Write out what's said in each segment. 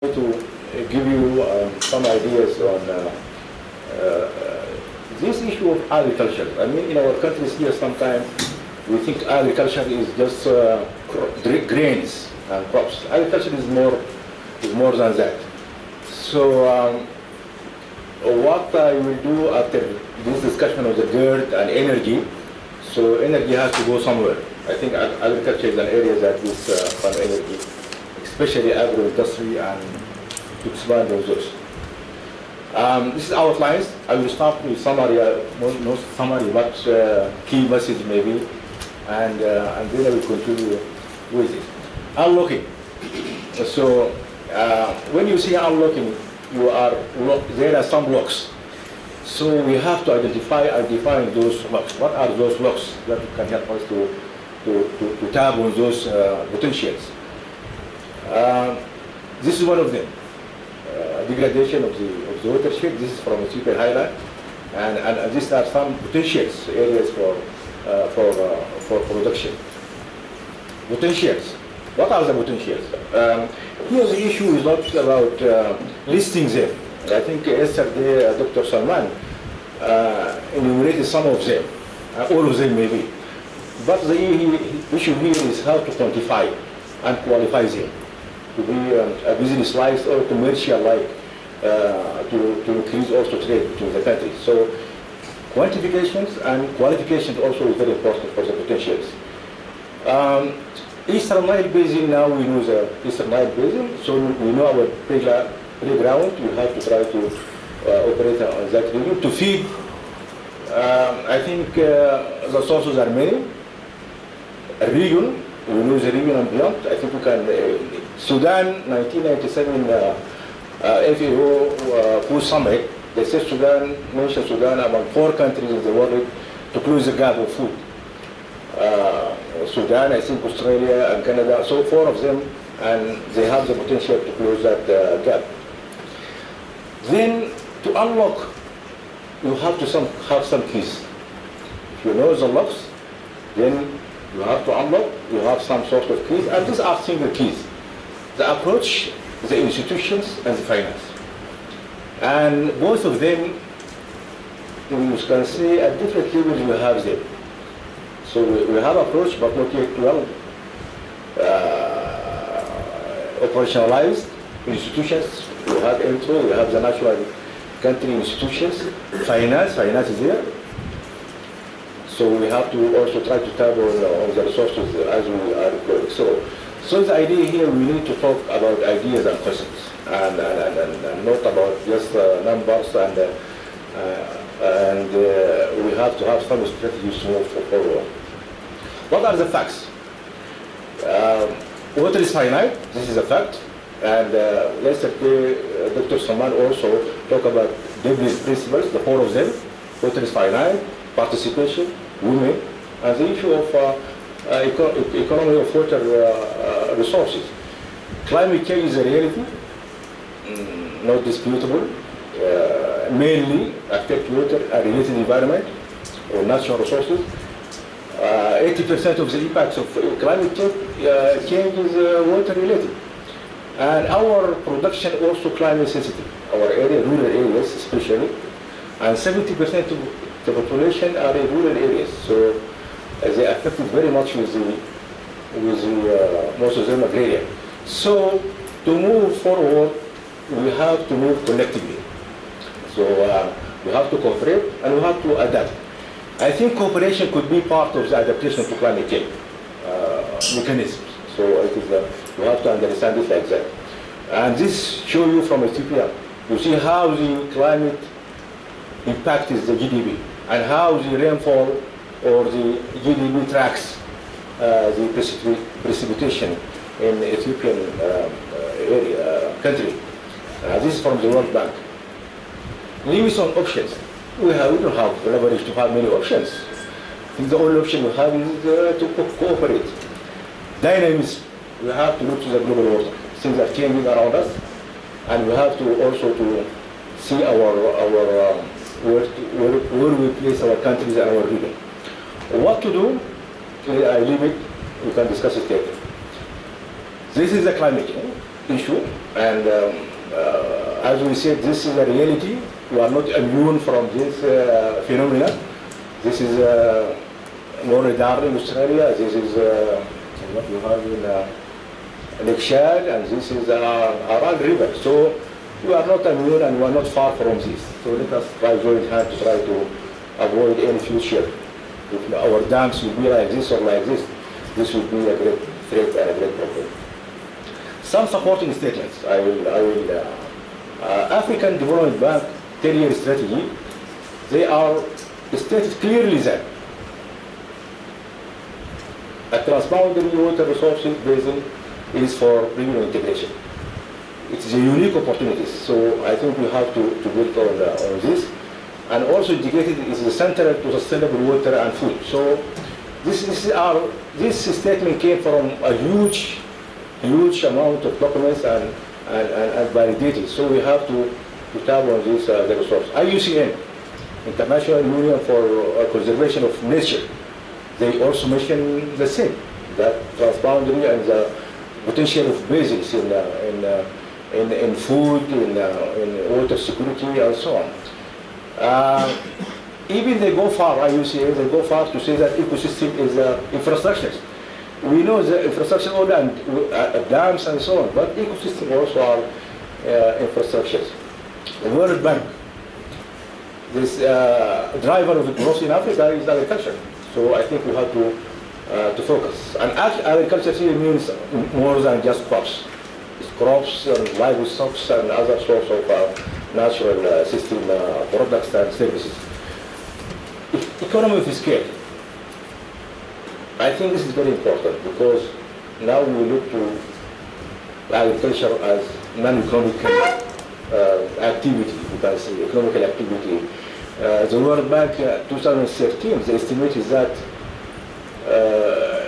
To give you some ideas on this issue of agriculture. I mean, in our countries here, sometimes we think agriculture is just grains and crops. Agriculture is more than that. So what I will do after this discussion of the dirt and energy, so energy has to go somewhere. I think agriculture is an area that is from energy, especially agro-industry, and to expand on those. This is outlines. I will start with summary, not summary, but key message maybe, and then I will continue with it. Unlocking. So when you see unlocking, there are some blocks. So we have to identify and define those blocks. What are those blocks that can help us to tap on those potentials? This is one of them. Degradation of the watershed. This is from Ethiopian highland, and these are some potentials areas for production. Potentials. What are the potentials? Here the issue is not about listing them. I think yesterday Dr. Salman enumerated some of them, all of them maybe. But the issue here is how to quantify and qualify them to be a business wise or commercial like to increase also trade between the countries. So quantifications and qualifications also is very important for the potentials. Eastern Nile Basin, now we know the Eastern Nile Basin, so we know our playground. We have to try to operate on that region to feed. I think the sources are many. A region, we know the region and beyond. I think we can. Sudan, 1997 FAO food summit. They said Sudan, mentioned Sudan among 4 countries in the world to close the gap of food. Sudan, I think Australia and Canada, so 4 of them, and they have the potential to close that gap. Then to unlock, you have to have some keys. If you know the locks, then you have to unlock, you have some sort of keys, and these are single keys. The approach, the institutions, and the finance. And both of them, you can say at different levels we have them. So we have approach, but not yet well operationalized institutions. We have intro, we have the national country institutions, finance is there. So we have to also try to tap on the resources as we are going. So the idea here, we need to talk about ideas and concepts, and not about just numbers, and we have to have some strategies to move forward. What are the facts? Water is finite, this is a fact, and yesterday Dr. Salman also talked about Debr's principles, the 4 of them. Water is finite, participation, women, and the issue of economy of water resources. Climate change is a reality, not disputable, mainly affect water and related environment or natural resources. 80% of the impacts of climate change is water related. And our production also climate sensitive, our rural areas especially, and 70% of the population are in rural areas. So they are affected very much with most of them agrarian. So to move forward, we have to move collectively. So we have to cooperate and we have to adapt. I think cooperation could be part of the adaptation to climate change mechanisms. So it is, we have to understand it like that. And this shows you from Ethiopia. You see how the climate impacts the GDP and how the rainfall or the GDP tracks the precipitation in the Ethiopian country. This is from the World Bank. Limits on options. We don't have leverage to have many options. I think the only option we have is to cooperate. Dynamism. We have to look to the global order. Things are changing around us, and we have to also to see where we place our countries and our region. What to do? I leave it. We can discuss it later. This is the climate issue. And as we said, this is a reality. We are not immune from this phenomena. This is Moridar in Australia. This is what we have in Lake Chad, and this is Aral River. So we are not immune, and we are not far from this. So let us try joint hand to try to avoid any future. If our dams will be like this or like this will be a great threat and a great problem. Some supporting statements. African Development Bank 10-year strategy, they are stated clearly that a transboundary water resources basin is for regional integration. It is a unique opportunity, so I think we have to build on this. And also indicated is central to sustainable water and food. So this statement came from a huge amount of documents and validated. So we have to tap on this the resource. IUCN, International Union for Conservation of Nature, they also mention the same, that transboundary and the potential of basins in food, in water security, and so on. Even they go far, IUCN, they go far to say that ecosystem is infrastructures. We know the infrastructure only and dams and so on, but ecosystem also are infrastructures. The World Bank, this driver of the growth in Africa is agriculture. So I think we have to focus. And agriculture here means more than just crops. It's crops and livestock and other sorts of natural system products and services. Economy of scale. I think this is very important because now we look to agriculture as non-economical activity, because economical activity. The World Bank 2013, the estimate is that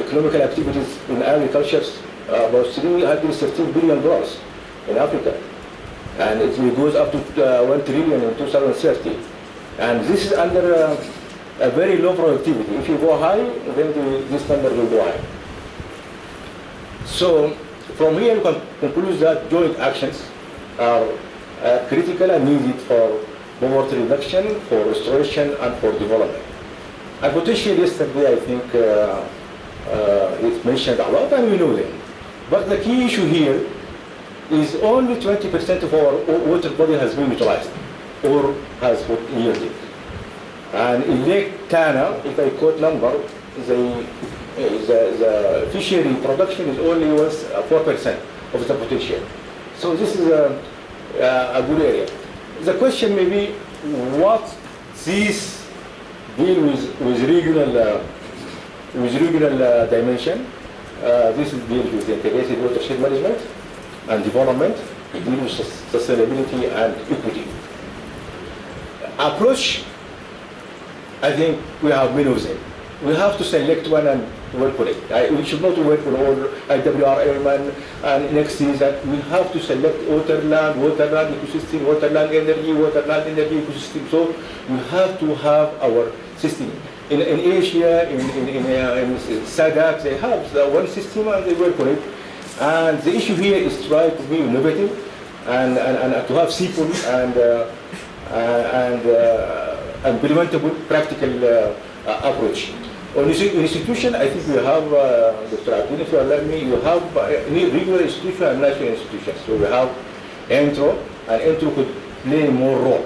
economical activities in agriculture are about $313 billion in Africa. And it goes up to 1 trillion in 2030. And this is under a very low productivity. If you go high, then this number will go high. So from here you can conclude that joint actions are critical and needed for poverty reduction, for restoration, and for development. And potentially yesterday, I think it's mentioned a lot, and we know them. But the key issue here is only 20% of our water body has been utilized or has been yielded. And in Lake Tana, if I quote number, the fishery production is only 4% of the potential. So this is a good area. The question may be, what this deal with regional dimension? This is deal with integrated watershed management and development, deal with sustainability and equity. Approach, I think we have many of them. We have to select one and work on it. We should not work on all IWRM and next season. We have to select waterland ecosystem, waterland energy ecosystem. So we have to have our system. In Asia, in SADC, they have the one system and they work on it. And the issue here is try to be innovative and to have simple and implementable practical approach. On institution, I think we have, Dr. Abdin, if you allow me, you have regular institution and national institutions. So we have ENTRO, and ENTRO could play more role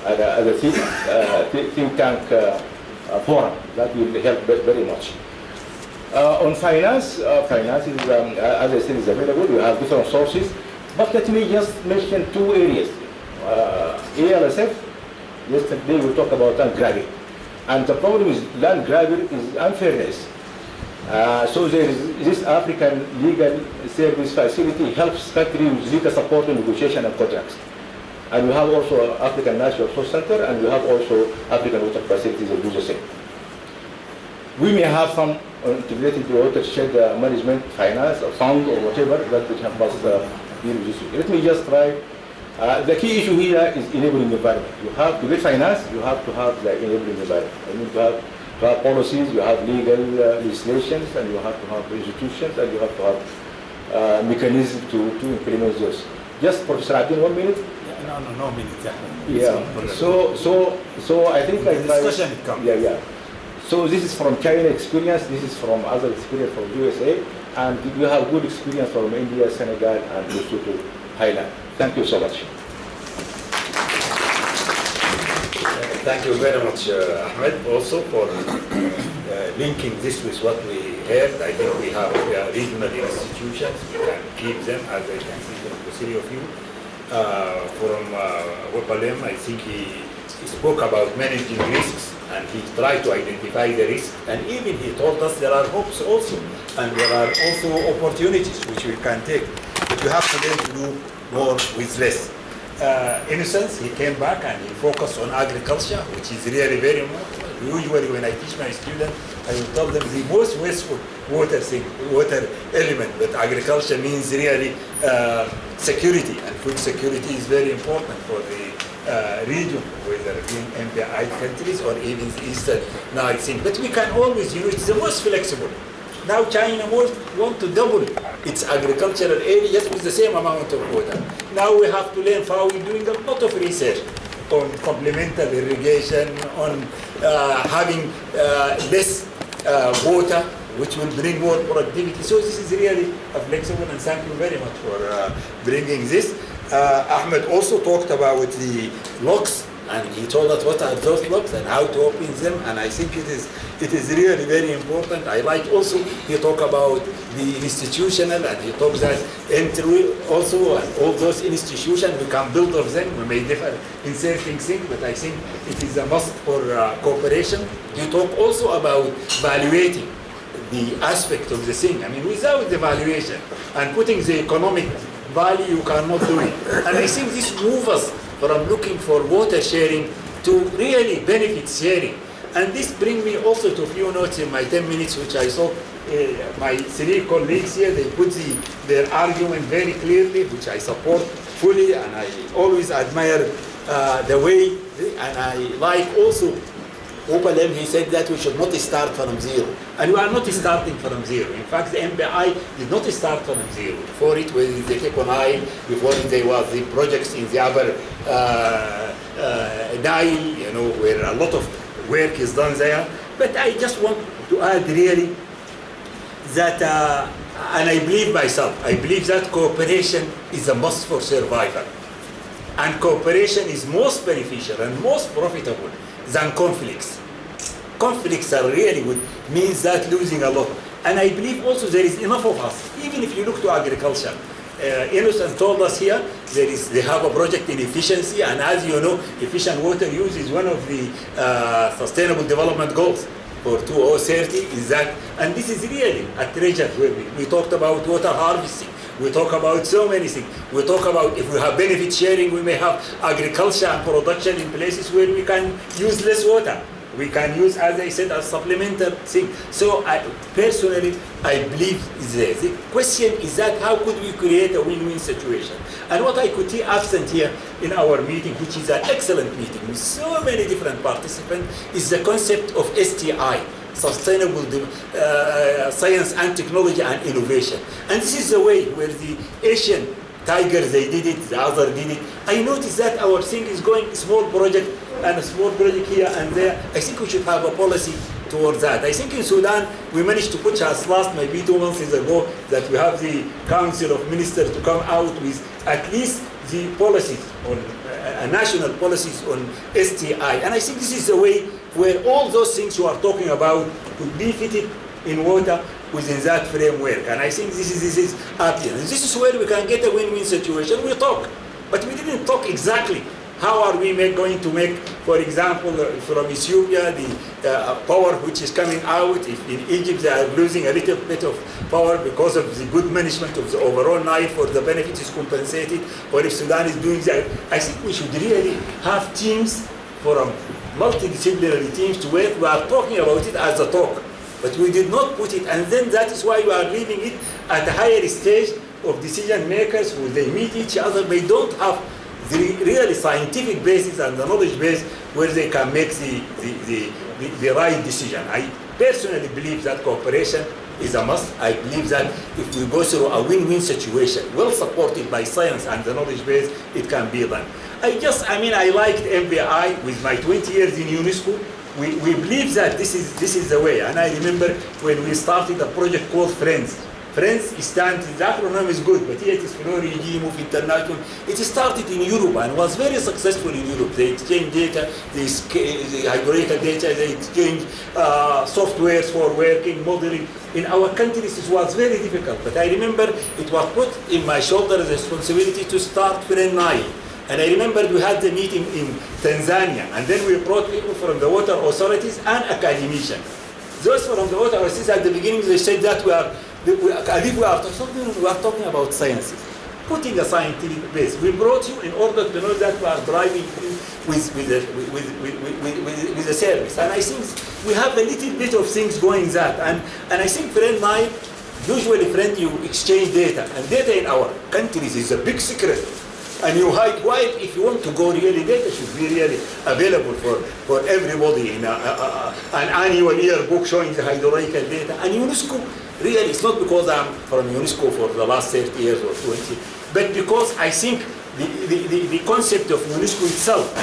as a think tank forum. That will help very much. On finance, finance is, as I said, is available. We have different sources. But let me just mention two areas. ALSF, yesterday we talked about land grabbing. And the problem with land grabbing is unfairness. So there is this African legal service facility helps countries with legal support in negotiation and contracts. And we have also African National Resource Center, and we have also African water facilities that do the same. We may have some integrated watershed management, finance, or fund, or whatever that we can pass deal with this. Let me just try. The key issue here is enabling environment. You have to get finance, you have to have the enabling environment. I mean, to have policies, you have legal legislations, and you have to have institutions, and you have to have mechanisms to implement those. Just Professor Abdin, 1 minute? No minute. Yeah. So I think the discussion it comes. Yeah. So this is from China experience. This is from other experience from USA, and you have good experience from India, Senegal, and Lesotho, Highland. Thank you so much. Thank you very much, Ahmed, also for linking this with what we heard. I think we have regional institutions. We can keep them, as I can see from the three of you. From Wapalem, I think he spoke about managing risks, and he tried to identify the risk. And even he told us there are hopes also, and there are also opportunities which we can take. But you have to learn to do more with less. In a sense, he came back and he focused on agriculture, which is really very important. Usually when I teach my students, I will tell them the most wasteful water element, but agriculture means really security, and food security is very important for the region, whether in MPI countries or even the Eastern Nile Basin. But we can always, it's the most flexible. Now China want to double its agricultural area just with the same amount of water. Now we have to learn how we're doing a lot of research on complementary irrigation, on having less water, which will bring more productivity. So this is really flexible, and thank you very much for bringing this. Ahmed also talked about the locks, and he told us what are those locks and how to open them, and I think it is really very important. I like also he talked about the institutional, and he talks that entry also, and all those institutions we can build of them. We may differ in certain things, but I think it is a must for cooperation. He talked also about evaluating the aspect of the thing. I mean, without the valuation and putting the economic value, you cannot do it. And I think this moves us from looking for water sharing to really benefit sharing. And this brings me also to a few notes in my 10 minutes, which I saw my three colleagues here, they put their argument very clearly, which I support fully, and I always admire the way, and I like also Opalem, he said that we should not start from zero. And we are not starting from zero. In fact, the MPI did not start from zero. Before it was the Nile, before it there was the projects in the upper Nile, where a lot of work is done there. But I just want to add really that, and I believe myself, I believe that cooperation is a must for survival. And cooperation is most beneficial and most profitable than conflicts. Conflicts are really good, means that losing a lot. And I believe also there is enough of us, even if you look to agriculture. Innocent told us here, they have a project in efficiency, and as you know, efficient water use is one of the Sustainable Development Goals for 2030, is that, and this is really a treasure where we talked about water harvesting. We talk about so many things. We talk about if we have benefit sharing, we may have agriculture and production in places where we can use less water. We can use, as I said, a supplemental thing. So personally, I believe is there. The question is that how could we create a win-win situation? And what I could see absent here in our meeting, which is an excellent meeting with so many different participants, is the concept of STI. Sustainable Science and Technology and Innovation. And this is the way where the Asian tigers, they did it, the other did it. I noticed that our thing is going small project and a small project here and there. I think we should have a policy towards that. I think in Sudan, we managed to put us last maybe 2 months ago that we have the Council of Ministers to come out with at least the policies on national policies on STI. And I think this is the way where all those things you are talking about could be fitted in water within that framework. And I think this is Abdin. And this is where we can get a win-win situation. We talk, but we didn't talk exactly. How are we going to make, for example, from Ethiopia, the power which is coming out? If in Egypt they are losing a little bit of power because of the good management of the overall Nile, for the benefit is compensated, or if Sudan is doing that, I think we should really have teams, from multidisciplinary teams to work. We are talking about it as a talk, but we did not put it, and then that is why we are leaving it at a higher stage of decision makers who they meet each other. They don't have the really scientific basis and the knowledge base where they can make the right decision. I personally believe that cooperation is a must. I believe that if we go through a win-win situation, well supported by science and the knowledge base, it can be done. I liked MBI with my 20 years in UNESCO. We believe that this is the way. And I remember when we started a project called Friends. Friends stands, the acronym is good, but here it is for regime of international. It started in Europe and was very successful in Europe. They exchange data, the hydrological data, they exchange softwares for working, modeling. In our countries, it was very difficult. But I remember it was put in my shoulder the responsibility to start Friend Nile. And I remember we had the meeting in Tanzania, and then we brought people from the water authorities and academicians. Those from the water authorities at the beginning, they said that we are talking about sciences, putting a scientific base. We brought you in order to know that we are driving with the service. And I think we have a little bit of things going that. And I think Friend Nile, usually Friend, you exchange data. And data in our countries is a big secret. And you hide why, if you want to go really, data should be really available for everybody in an annual yearbook showing the hydrological data. And UNESCO, really, it's not because I'm from UNESCO for the last 30 years or 20, but because I think the concept of UNESCO itself,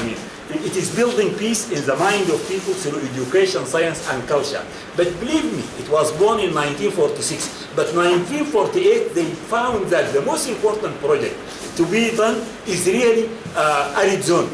it is building peace in the mind of people through education, science, and culture. But believe me, it was born in 1946. But 1948, they found that the most important project to be done is really arid zone,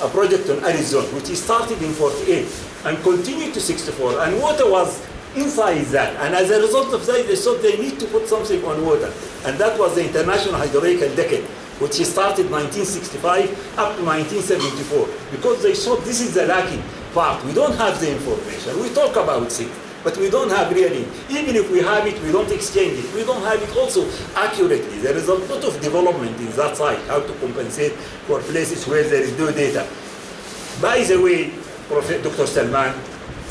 a project on arid zone, which started in 48 and continued to 64. And water was inside that. And as a result of that, they thought they need to put something on water. And that was the International Hydrological Decade, which started 1965 up to 1974, because they thought this is the lacking part. We don't have the information. We talk about things, but we don't have really. Even if we have it, we don't exchange it. We don't have it also accurately. There is a lot of development in that side, how to compensate for places where there is no data. By the way, Dr. Salman,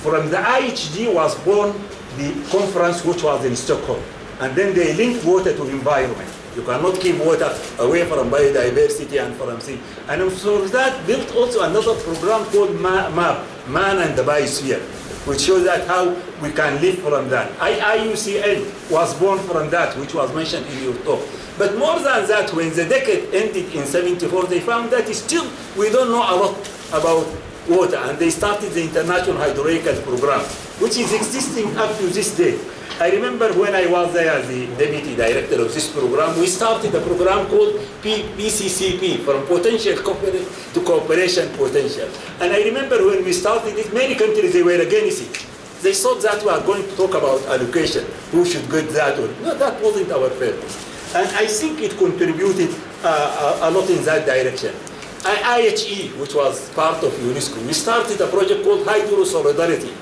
from the IHD was born the conference which was in Stockholm. And then they linked water to environment. You cannot keep water away from biodiversity and from sea. And so that built also another program called MAP, Man and the Biosphere, which shows that how we can live from that. IUCN was born from that, which was mentioned in your talk. But more than that, when the decade ended in 74, they found that still we don't know a lot about water, and they started the International Hydrological Program, which is existing up to this day. I remember when I was there as the deputy director of this program, we started a program called PCCP, from potential to cooperation potential. And I remember when we started it, many countries, they were against it. They thought that we are going to talk about allocation, who should get that or no, that wasn't our purpose. And I think it contributed a lot in that direction. IHE, which was part of UNESCO, we started a project called Hydro Solidarity.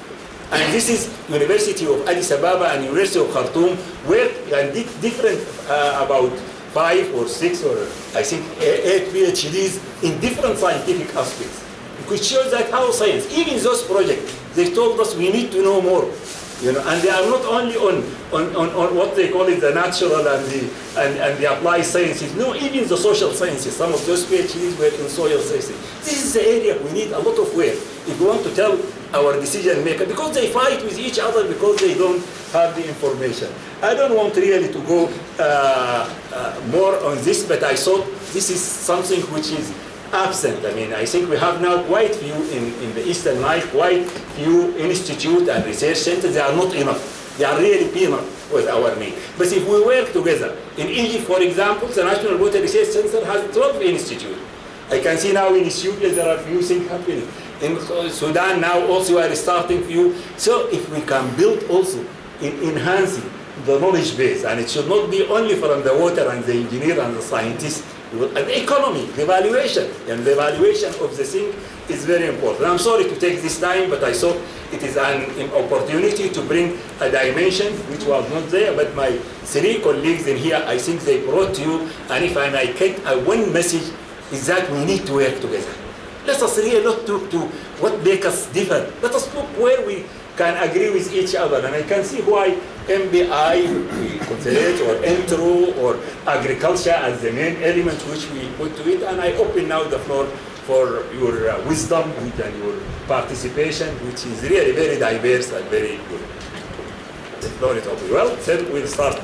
And this is University of Addis Ababa and University of Khartoum, where and did different, about 5 or 6 or I think 8 PhDs in different scientific aspects, which shows that how science, even those projects, they told us we need to know more. And they are not only on what they call it the natural and the applied sciences. No, even the social sciences. Some of those PhDs were in social sciences. This is the area we need a lot of work if we want to tell our decision maker, because they fight with each other because they don't have the information. I don't want really to go more on this, but I thought this is something which is absent. I think we have now quite few in the Eastern Nile, quite few institutes and research centers. They are not enough. They are really peanut with our need. But if we work together, in Egypt, for example, the National Water Research Center has 12 institutes. I can see now in Ethiopia there are few things happening. In Sudan now also we are starting few. So if we can build also in enhancing the knowledge base, and it should not be only from the water and the engineer and the scientist, and the economy, the valuation, and the valuation of the thing is very important. I'm sorry to take this time, but I thought it is an opportunity to bring a dimension which was not there, but my 3 colleagues in here, I think they brought to you, and if I may get one message, is that we need to work together. Let us really not look to what makes us different. Let us look where we can agree with each other. And I can see why MBI, considerate, or intro, or agriculture as the main element which we put to it. And I open now the floor for your wisdom and your participation, which is really very diverse and very good. floor is open. Well, then we'll start.